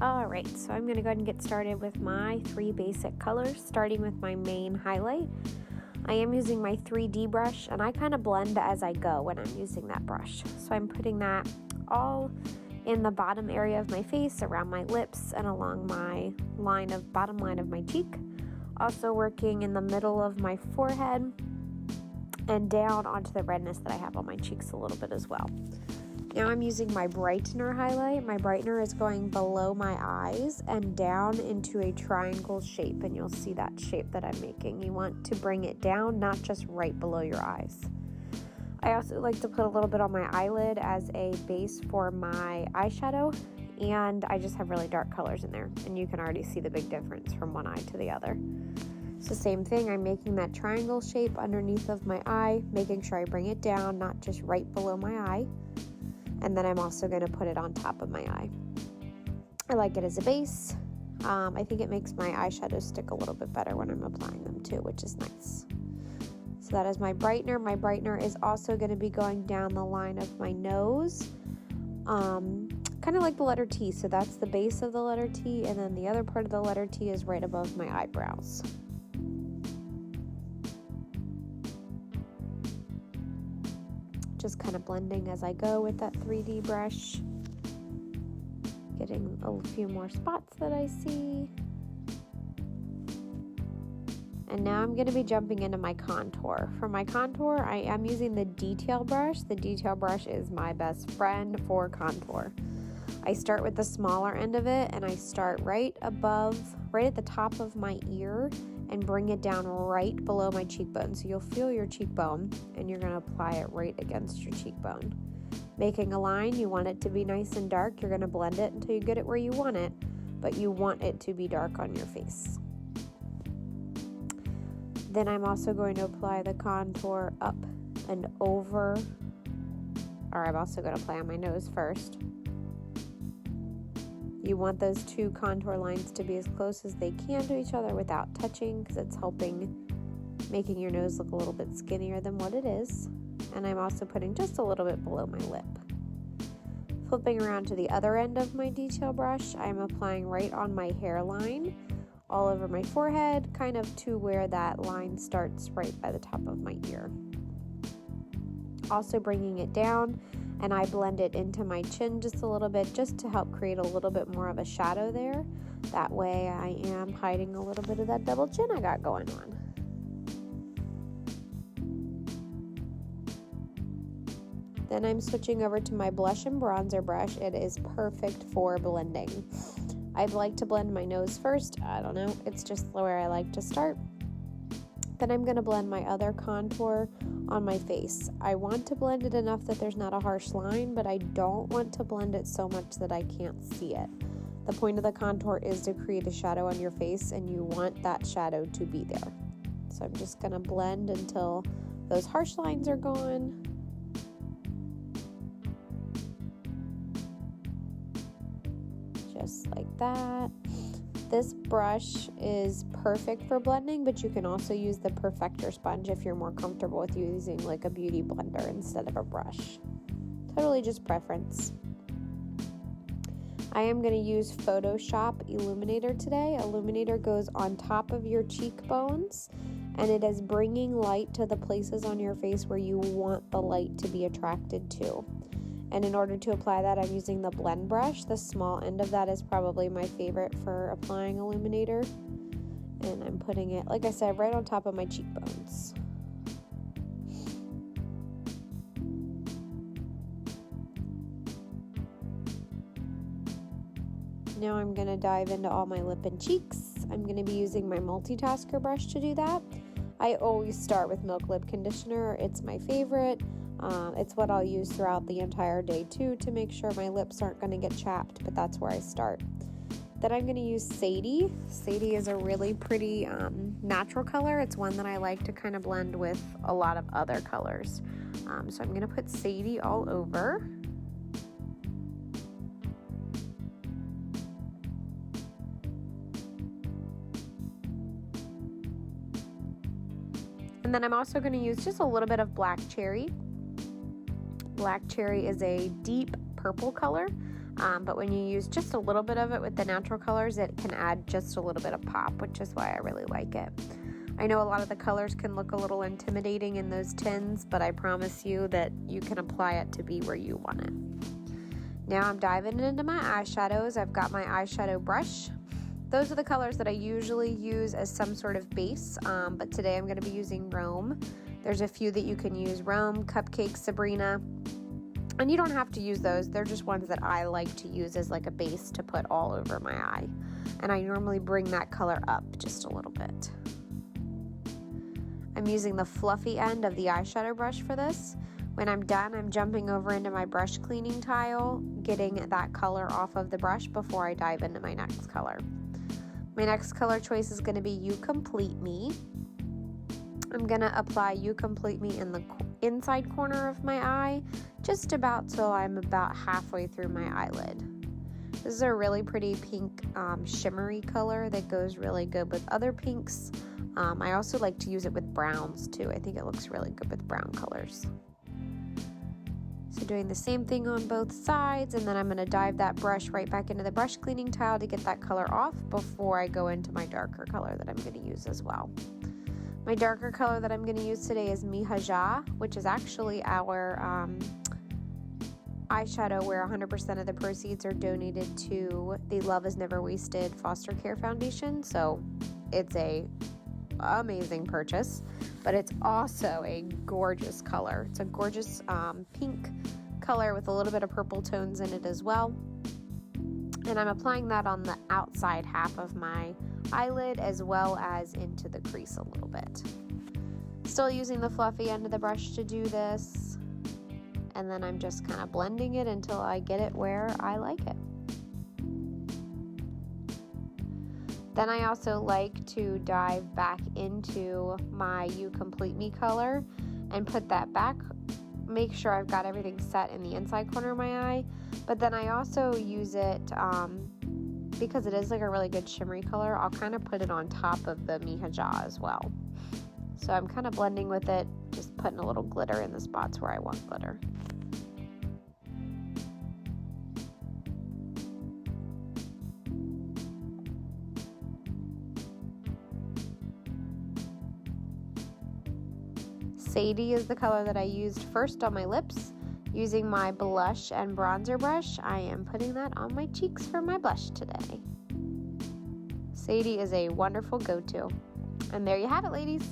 Alright, so I'm going to go ahead and get started with my 3 basic colors, starting with my main highlight. I am using my 3D brush, and I kind of blend as I go when I'm using that brush. So I'm putting that all in the bottom area of my face, around my lips, and along my bottom line of my cheek. Also working in the middle of my forehead and down onto the redness that I have on my cheeks a little bit as well. Now I'm using my brightener highlight. My brightener is going below my eyes and down into a triangle shape, and you'll see that shape that I'm making. You want to bring it down, not just right below your eyes. I also like to put a little bit on my eyelid as a base for my eyeshadow, and I just have really dark colors in there, and you can already see the big difference from one eye to the other. So same thing, I'm making that triangle shape underneath of my eye, making sure I bring it down, not just right below my eye. And then I'm also going to put it on top of my eye. I like it as a base. I think it makes my eyeshadows stick a little bit better when I'm applying them too, which is nice. So that is my brightener. My brightener is also going to be going down the line of my nose, kind of like the letter T. So that's the base of the letter T, and then the other part of the letter T is right above my eyebrows. Just kind of blending as I go with that 3D brush. Getting a few more spots that I see. And now I'm going to be jumping into my contour. For my contour, I am using the detail brush. The detail brush is my best friend for contour. I start with the smaller end of it, and I start right at the top of my ear, and bring it down right below my cheekbone. So you'll feel your cheekbone, and you're going to apply it right against your cheekbone. Making a line, you want it to be nice and dark. You're going to blend it until you get it where you want it, but you want it to be dark on your face. Then I'm also going to apply the contour up and over, or I'm also going to apply on my nose first. You want those 2 contour lines to be as close as they can to each other without touching, because it's making your nose look a little bit skinnier than what it is. And I'm also putting just a little bit below my lip. Flipping around to the other end of my detail brush, I'm applying right on my hairline, all over my forehead, kind of to where that line starts right by the top of my ear. Also bringing it down, and I blend it into my chin just a little bit, just to help create a little bit more of a shadow there. That way I am hiding a little bit of that double chin I got going on. Then I'm switching over to my blush and bronzer brush. It is perfect for blending. I'd like to blend my nose first. I don't know, it's just where I like to start. Then I'm going to blend my other contour on my face. I want to blend it enough that there's not a harsh line, but I don't want to blend it so much that I can't see it. The point of the contour is to create a shadow on your face, and you want that shadow to be there. So I'm just going to blend until those harsh lines are gone. Just like that. This brush is perfect for blending, but you can also use the Perfector sponge if you're more comfortable with using like a beauty blender instead of a brush. Totally just preference. I am going to use Photoshop Illuminator today. Illuminator goes on top of your cheekbones, and it is bringing light to the places on your face where you want the light to be attracted to. And in order to apply that, I'm using the blend brush. The small end of that is probably my favorite for applying illuminator. And I'm putting it, like I said, right on top of my cheekbones. Now I'm going to dive into all my lip and cheeks. I'm going to be using my multitasker brush to do that. I always start with Milk Lip Conditioner. It's my favorite. It's what I'll use throughout the entire day too, to make sure my lips aren't going to get chapped, but that's where I start. Then I'm going to use Sadie. Sadie is a really pretty natural color. It's one that I like to kind of blend with a lot of other colors. So I'm going to put Sadie all over. And then I'm also going to use just a little bit of Black Cherry. Black Cherry is a deep purple color. But when you use just a little bit of it with the natural colors, it can add just a little bit of pop, which is why I really like it. I know a lot of the colors can look a little intimidating in those tins, but I promise you that you can apply it to be where you want it. Now I'm diving into my eyeshadows. I've got my eyeshadow brush. Those are the colors that I usually use as some sort of base, but today I'm going to be using Rome. There's a few that you can use: Rome, Cupcake, Sabrina, and you don't have to use those. They're just ones that I like to use as like a base to put all over my eye. And I normally bring that color up just a little bit. I'm using the fluffy end of the eyeshadow brush for this. When I'm done, I'm jumping over into my brush cleaning tile, getting that color off of the brush before I dive into my next color. My next color choice is going to be You Complete Me. I'm going to apply You Complete Me in the inside corner of my eye, just about till I'm about halfway through my eyelid. This is a really pretty pink shimmery color that goes really good with other pinks. I also like to use it with browns too. I think it looks really good with brown colors. So doing the same thing on both sides, and then I'm going to dive that brush right back into the brush cleaning tile to get that color off before I go into my darker color that I'm going to use as well. My darker color that I'm going to use today is HAC, which is actually our eyeshadow where 100% of the proceeds are donated to the Love Is Never Wasted Foster Care Foundation. So it's a amazing purchase, but it's also a gorgeous color. It's a gorgeous pink color with a little bit of purple tones in it as well. And I'm applying that on the outside half of my eyelid as well as into the crease a little bit. Still using the fluffy end of the brush to do this. And then I'm just kind of blending it until I get it where I like it. Then I also like to dive back into my You Complete Me color and put that back. Make sure I've got everything set in the inside corner of my eye. But then I also use it, because it is like a really good shimmery color, I'll kind of put it on top of the HAC as well. So I'm kind of blending with it, just putting a little glitter in the spots where I want glitter. Sadie is the color that I used first on my lips. Using my blush and bronzer brush, I am putting that on my cheeks for my blush today. Sadie is a wonderful go-to. And there you have it, ladies.